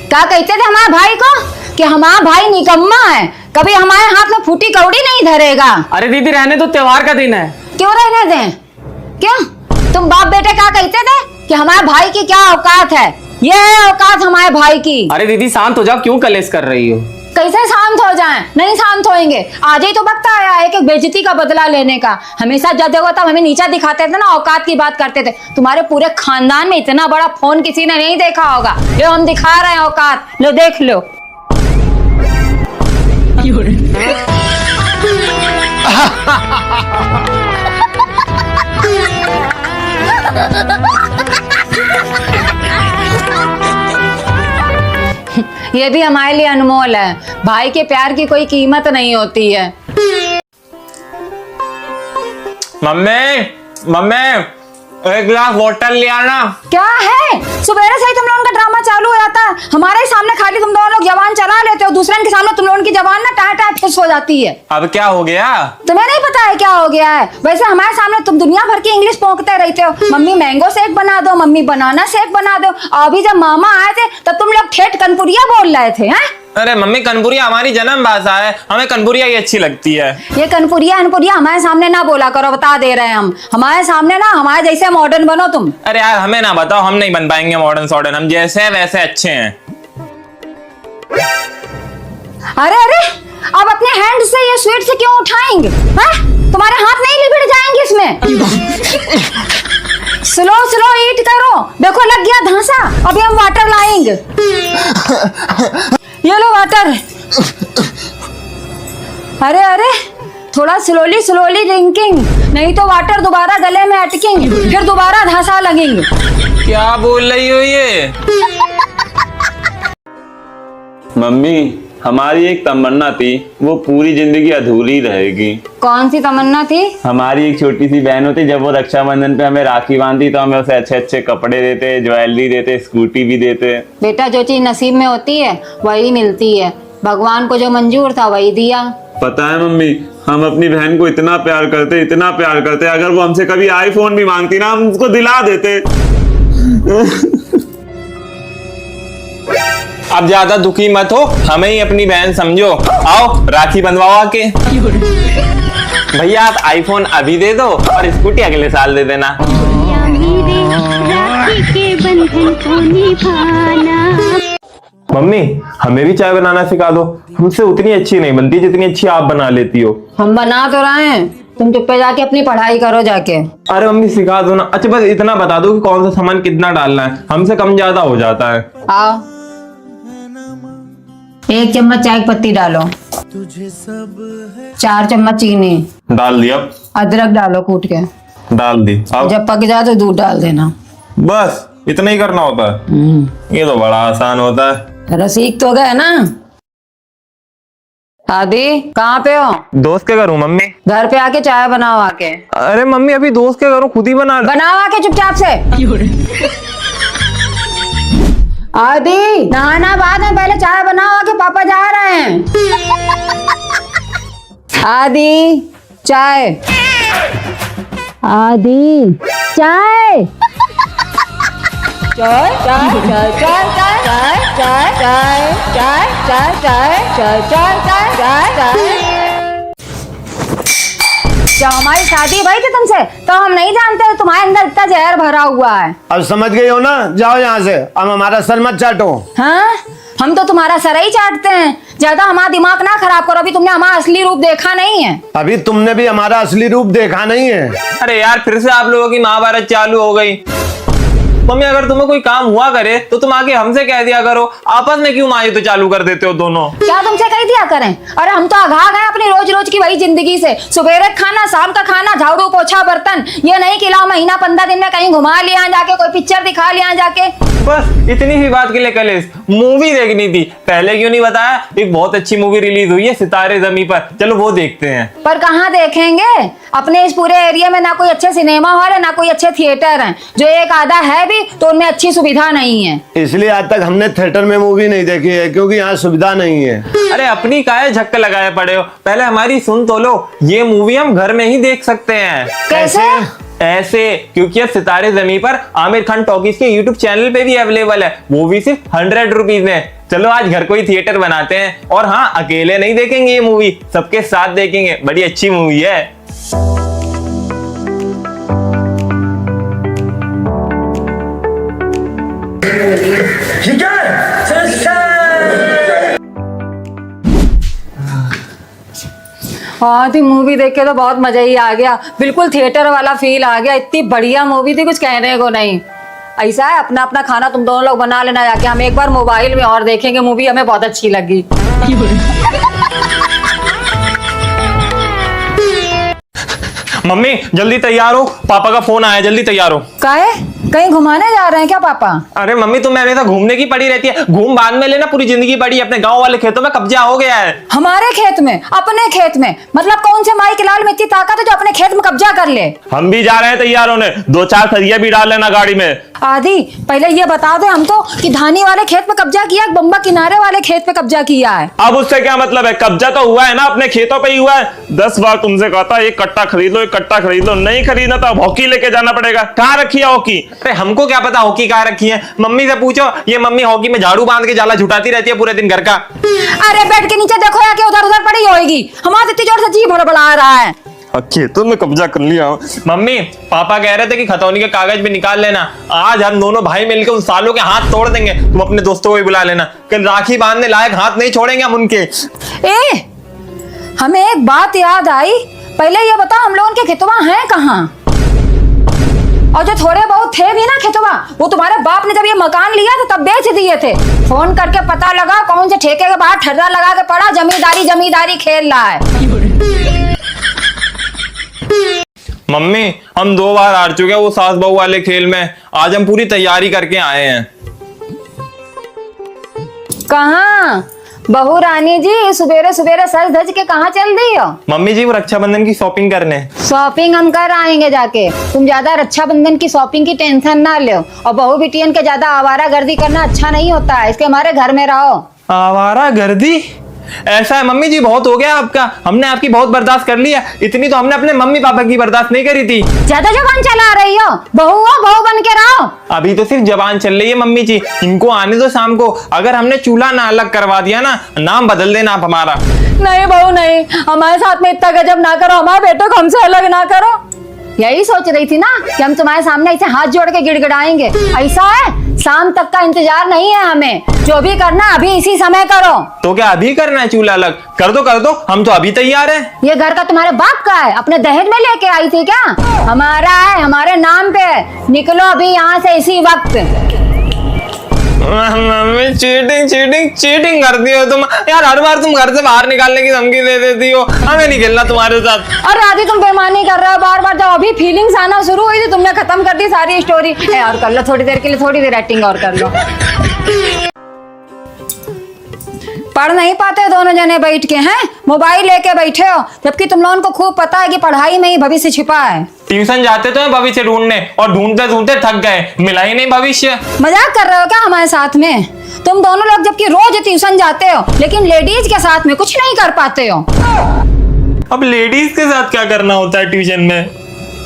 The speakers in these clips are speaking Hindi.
क्या कहते थे हमारे भाई को कि हमारा भाई निकम्मा है, कभी हमारे हाथ में फूटी कौड़ी नहीं धरेगा। अरे दीदी रहने तो, त्योहार का दिन है। क्यों रहने दें? क्यों? तुम बाप बेटे क्या कहते थे कि हमारे भाई की क्या औकात है? ये है औकात हमारे भाई की। अरे दीदी शांत हो जाओ, क्यों कलेश कर रही हो? कैसे शांत हो जाएं? नहीं शांत होएंगे। आज ही तो वक्त आया है कि बेइज्जती का बदला लेने का। हमेशा जब देखो तब हमें नीचा दिखाते थे ना, औकात की बात करते थे। तुम्हारे पूरे खानदान में इतना बड़ा फोन किसी ने नहीं देखा होगा। लो हम दिखा रहे हैं औकात, लो देख लो। ये भी हमारे लिए अनमोल है। भाई के प्यार की कोई कीमत नहीं होती है। मम्मी मम्मी एक गिलास वाटर ले आना। क्या है? सुबह से ही तुम लोगों का ड्रामा चालू हो जाता है। हमारे ही सामने खाली तुम दोनों लोग जबान चला लेते हो, दूसरे के सामने तुम लोगों की जबान ना टाय टाय फिस हो जाती है। अब क्या हो गया? तुम्हें नहीं पता है क्या हो गया है? वैसे हमारे सामने तुम दुनिया भर की इंग्लिश पोंकते रहते हो। मम्मी मैंगो शेक बना दो, मम्मी बनाना शेक बना दो। अभी जब मामा आए थे तब तुम लोग ठेठ कनपुरिया बोल रहे थे हैं? अरे मम्मी कनपुरिया हमारी जन्म भाषा है, हमें कनपुरिया ही अच्छी लगती है। ये कनपुरिया अनपुरिया हमारे सामने ना बोला करो, बता दे रहे हैं हम। हमारे सामने ना हमारे जैसे मॉडर्न बनो तुम। अरे यार हमें ना बताओ, हम नहीं बन पाएंगे मॉडर्न सॉडर्न, हम जैसे हैं वैसे अच्छे हैं। अरे अरे अब अपने हैंड से ये स्वीट से क्यों उठाएंगे? तुम्हारे हाथ नहीं लिपट जाएंगे इसमें। स्लो स्लो ईट करो, देखो लग गया धांसा। अभी हम वाटर लाएंगे। ये लो वाटर। अरे अरे थोड़ा स्लोली स्लोली ड्रिंकिंग, नहीं तो वाटर दोबारा गले में अटकेंगे, फिर दोबारा धांसा लगेंगे। क्या बोल रही हो ये? मम्मी हमारी एक तमन्ना थी, वो पूरी जिंदगी अधूरी रहेगी। कौन सी तमन्ना थी? हमारी एक छोटी सी बहन होती, जब वो रक्षाबंधन पे हमें राखी बांधती तो हमें उसे अच्छे अच्छे कपड़े देते, ज्वेलरी देते, स्कूटी भी देते। बेटा जो चीज नसीब में होती है वही मिलती है। भगवान को जो मंजूर था वही दिया। पता है मम्मी, हम अपनी बहन को इतना प्यार करते, इतना प्यार करते, अगर वो हमसे कभी आईफोन भी मांगती ना हम उसको दिला देते। अब ज्यादा दुखी मत हो, हमें ही अपनी बहन समझो। आओ राखी बंधवाओ आके। भैया आप आईफोन अभी दे दो और स्कूटी अगले साल दे देना। मम्मी हमें भी चाय बनाना सिखा दो, हमसे उतनी अच्छी नहीं बनती जितनी अच्छी आप बना लेती हो। हम बना तो रहे हैं, तुम चुप्पे जाके अपनी पढ़ाई करो जाके। अरे मम्मी सिखा दो ना। अच्छा बस इतना बता दो कि कौन सा सामान कितना डालना है, हमसे कम ज्यादा हो जाता है। आओ 1 चम्मच चाय की पत्ती डालो, 4 चम्मच चीनी डाल दिया। अदरक डालो कूट के, डाल दी। अब जब पक जाए तो दूध डाल देना। बस इतना ही करना होता है? ये तो बड़ा आसान होता है। रसीक तो गए ना। आदि कहाँ पे हो? दोस्त के घर हूँ मम्मी। घर पे आके चाय बनाओ आके। अरे मम्मी अभी दोस्त के घर हूँ, खुद ही बनाओ आके चुपचाप से। आदि नहाना बाद में, पहले चाय बनाओ आके, पापा जा रहे हैं। आदि चाय, आदि चाय, चाय चाय चाय चाय चाय चाय चाय चाय चाय चाय चाय चाय चाय चाय चाय। जब हमारी शादी भई थी तुमसे तो हम नहीं जानते तुम्हारे अंदर इतना जहर भरा हुआ है। अब समझ गई हो ना? जाओ यहाँ से, अब हमारा सर मत चाटो। हाँ हम तो तुम्हारा सर ही चाटते हैं, ज्यादा हमारा दिमाग ना खराब करो। अभी तुमने हमारा असली रूप देखा नहीं है। अभी तुमने भी हमारा असली रूप देखा नहीं है। अरे यार फिर से आप लोगों की महाभारत चालू हो गई। मम्मी अगर तुम्हें कोई काम हुआ करे तो तुम आके हमसे कह दिया करो, आपस में क्यों माये तो चालू कर देते हो दोनों। क्या तुमसे कह दिया करें? अरे हम तो आघा गए अपनी रोज रोज की वही जिंदगी से। सुबह खाना, शाम का खाना, झाड़ू पोछा बर्तन। ये नहीं कि लाओ महीना 15 दिन में कहीं घुमा लिया जाके, कोई पिक्चर दिखा लिया जाके। बस इतनी ही बात के लिए कलेश। मूवी देखनी थी, पहले क्यों नहीं बताया? एक बहुत अच्छी मूवी रिलीज हुई है सितारे ज़मीं पर, चलो वो देखते हैं। पर कहाँ देखेंगे? अपने इस पूरे एरिया में ना कोई अच्छे सिनेमा हॉल है, ना कोई अच्छे थिएटर हैं। जो एक आधा है भी तो उनमें अच्छी सुविधा नहीं है। इसलिए आज तक हमने थिएटर में मूवी नहीं देखी है, क्योंकि यहाँ सुविधा नहीं है। अरे अपनी काहे झक्के लगाए पड़े हो, पहले हमारी सुन तो लो। ये मूवी हम घर में ही देख सकते हैं। कैसे? ऐसे, क्योंकि अब सितारे जमीन पर आमिर खान टॉकीज के यूट्यूब चैनल पे भी अवेलेबल है, वो भी सिर्फ 100 रुपीज में। चलो आज घर को ही थिएटर बनाते हैं, और हाँ, अकेले नहीं देखेंगे ये मूवी, सबके साथ देखेंगे, बड़ी अच्छी मूवी है। हाँ थी मूवी देख के तो बहुत मजा ही आ गया, बिल्कुल थिएटर वाला फील आ गया। इतनी बढ़िया मूवी थी, कुछ कहने को नहीं। ऐसा है, अपना अपना खाना तुम दोनों लोग बना लेना जाके, हम एक बार मोबाइल में और देखेंगे मूवी, हमें बहुत अच्छी लगी। मम्मी जल्दी तैयार हो, पापा का फोन आया, जल्दी तैयार हो। काहे, कहीं घुमाने जा रहे हैं क्या पापा? अरे मम्मी, तुम हमेशा घूमने की पड़ी रहती है, घूम बाद में लेना, पूरी जिंदगी पड़ी। अपने गांव वाले खेतों में कब्जा हो गया है। हमारे खेत में? अपने खेत में? मतलब कौन से माई के लाल में इतनी ताकत है जो अपने खेत में कब्जा कर ले? हम भी जा रहे हैं तैयार होने, 2-4 खरिया भी डाल लेना गाड़ी में। आदि पहले ये बता दे हमको कि धानी वाले खेत में कब्जा किया है, बम्बा किनारे वाले खेत में कब्जा किया है? अब उससे क्या मतलब है, कब्जा तो हुआ है ना, अपने खेतों पे ही हुआ है। 10 बार तुमसे कहा था एक कट्टा खरीद लो, एक कट्टा खरीद लो, नहीं खरीदना तो अब हॉकी लेके जाना पड़ेगा। कहाँ रखी है हॉकी? अरे हमको क्या पता हॉकी कहाँ रखी है, मम्मी से पूछो। ये मम्मी हॉकी में झाड़ू बांध के जाला झुटाती रहती है पूरे दिन घर का। अरे बेड के नीचे देखो या कि उधर उधर पड़ी होगी, हमारे इतनी जोर से जी भड़बड़ा रहा है। खेतों में कब्जा कर लिया। मम्मी पापा कह रहे थे कि खतौनी के कागज भी निकाल लेना, आज हम दोनों भाई मिलकर उन सालों के हाथ तोड़ देंगे। तुम अपने दोस्तों को भी बुला लेना, कल राखी बांधने लायक हाथ नहीं छोड़ेंगे हम उनके। ए, हमें एक बात याद आई, पहले ये बताओ हम लोगों के खेतवा हैं कहाँ? और जो थोड़े बहुत थे भी ना खेतवा, वो तुम्हारे बाप ने जब ये मकान लिया था तब बेच दिए थे। फोन करके पता लगा कौन से ठेके के बाहर ठर्रा लगा के पड़ा, जमींदारी जमींदारी खेल रहा है। मम्मी हम 2 बार हार चुके हैं वो सास बहू वाले खेल में, आज हम पूरी तैयारी करके आए हैं। कहाँ बहू रानी जी, सवेरे सवेरे सज धज के कहाँ चल रही हो? मम्मी जी वो रक्षाबंधन की शॉपिंग करने। शॉपिंग हम कर आएंगे जाके, तुम ज्यादा रक्षाबंधन की शॉपिंग की टेंशन ना लो। और बहू बिटियन के ज्यादा आवारागर्दी करना अच्छा नहीं होता है, इसके हमारे घर में रहो। आवारागर्दी? ऐसा है मम्मी जी, बहुत हो गया आपका, हमने आपकी बहुत बर्दाश्त कर लिया, इतनी तो हमने अपने मम्मी पापा की बर्दाश्त नहीं करी थी। ज्यादा जबान चला रही हो, बहू बन के रहो। अभी तो सिर्फ जबान चल रही है मम्मी जी, इनको आने दो शाम को। अगर हमने चूल्हा ना अलग करवा दिया ना, नाम बदल देना आप हमारा। नहीं बहू नहीं, हमारे साथ में इतना गजब ना करो, हमारे बेटों को हमसे अलग ना करो। यही सोच रही थी ना कि हम तुम्हारे सामने ऐसे हाथ जोड़ के गिड़गिड़ाएंगे। ऐसा है, शाम तक का इंतजार नहीं है हमें, जो भी करना अभी इसी समय करो। तो क्या अभी करना है चूल्हा अलग? कर दो, हम तो अभी तैयार हैं। ये घर का तुम्हारे बाप का है, अपने दहेज में लेके आई थी क्या? हमारा है, हमारे नाम पे है। निकलो अभी यहाँ से इसी वक्त। मम्मी चीटिंग करती हो तुम यार, हर बार तुम घर से बाहर निकालने की धमकी दे देती हो, हमें नहीं खेलना तुम्हारे साथ। और राधी तुम बेईमानी कर रहे हो बार बार, जब अभी फीलिंग्स आना शुरू हुई थी तुमने खत्म कर दी सारी स्टोरी। और कर लो थोड़ी देर के लिए, थोड़ी देर एक्टिंग और कर लो। पढ़ नहीं पाते दोनों जने बैठ के, हैं मोबाइल लेके बैठे हो, जबकि तुम लोगों को खूब पता है कि पढ़ाई में ही भविष्य छिपा है। ट्यूशन जाते तो हैं भविष्य ढूंढने, और ढूंढते ढूंढते थक गए, मिला ही नहीं भविष्य। मजाक कर रहे हो क्या हमारे साथ में? तुम दोनों लोग जबकि रोज ट्यूशन जाते हो, लेकिन लेडीज के साथ में कुछ नहीं कर पाते हो। अब लेडीज के साथ क्या करना होता है ट्यूशन में?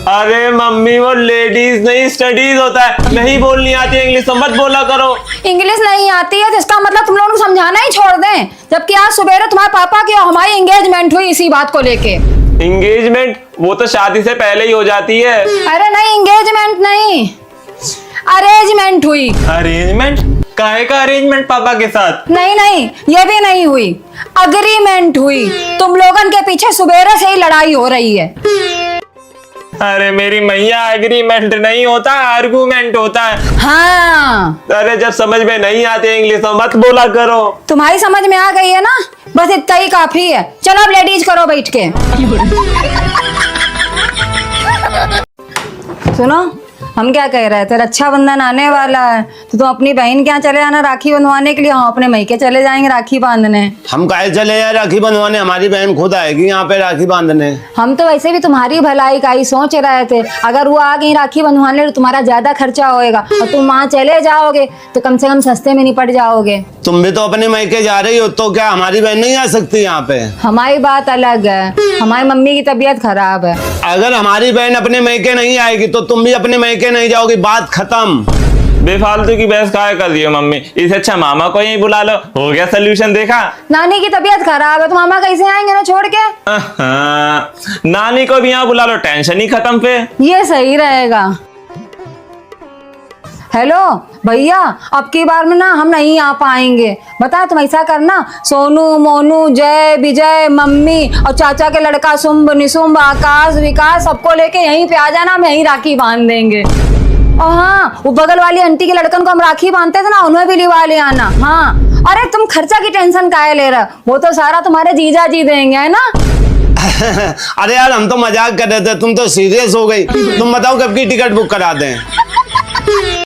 अरे मम्मी वो लेडीज नहीं स्टडीज होता है, नहीं बोलनी आती इंग्लिश तो मत बोला करो। इंग्लिश नहीं आती है तो इसका मतलब तुम लोगों को समझाना ही छोड़ दें, जबकि आज सवेरे तुम्हारे पापा की और हमारी एंगेजमेंट हुई इसी बात को लेके। एंगेजमेंट वो तो शादी से पहले ही हो जाती है। अरे नहीं, एंगेजमेंट नहीं, अरेंजमेंट हुई। अरेंजमेंट? काहे का अरेंजमेंट पापा के साथ? नहीं, ये भी नहीं हुई, अग्रीमेंट हुई। तुम लोगन के पीछे सवेरे से ही लड़ाई हो रही है। अरे मेरी मैया, एग्रीमेंट नहीं होता, आर्गुमेंट होता है। हाँ, अरे जब समझ में नहीं आते इंग्लिश तो मत बोला करो। तुम्हारी समझ में आ गई है ना, बस इतना ही काफी है। चलो अब लेडीज करो बैठ के। सुनो, हम क्या कह रहे थे, रक्षाबंधन आने वाला है तो तुम अपनी बहन के यहाँ चले जाना राखी बंधवाने के लिए, हम अपने मैके चले जाएंगे राखी बांधने। हम काहे चले यार राखी बंधवाने, हमारी बहन खुद आएगी यहाँ पे राखी बांधने। हम तो वैसे भी तुम्हारी भलाई का ही सोच रहे थे, अगर वो आ गई राखी बंधवाने तो तुम्हारा ज्यादा खर्चा होएगा और तुम वहाँ चले जाओगे तो कम से कम सस्ते में निपट जाओगे। तुम भी तो अपने मैके जा रही हो, तो क्या हमारी बहन नहीं आ सकती यहाँ पे? हमारी बात अलग है, हमारी मम्मी की तबीयत खराब है। अगर हमारी बहन अपने मैके नहीं आएगी तो तुम भी अपने मैके नहीं जाओगी, बात खत्म। बेफालतू की बहस काहे कर रही हो मम्मी, इससे अच्छा मामा को यहीं बुला लो, हो गया सोल्यूशन। देखा, नानी की तबीयत खराब है तो मामा कैसे आएंगे ना छोड़ के। नानी को भी यहाँ बुला लो, टेंशन ही खत्म पे। ये सही रहेगा। हेलो भैया, अब की बार में ना हम नहीं आ पाएंगे, बता तुम ऐसा करना, सोनू मोनू जय विजय मम्मी और चाचा के लड़का शुंभ निशुंभ आकाश विकास सबको लेके यहीं पे आ जाना, हम यहीं राखी बांध देंगे। और हाँ, वो बगल वाली आंटी के लड़कन को हम राखी बांधते थे ना, उन्हें भी लिवा ले आना। हाँ, अरे तुम खर्चा की टेंशन काहे ले रहे हो, वो तो सारा तुम्हारे जीजा जी देंगे, है ना। अरे यार हम तो मजाक कर रहे थे, तुम तो सीरियस हो गई। तुम बताओ कब की टिकट बुक करा दें?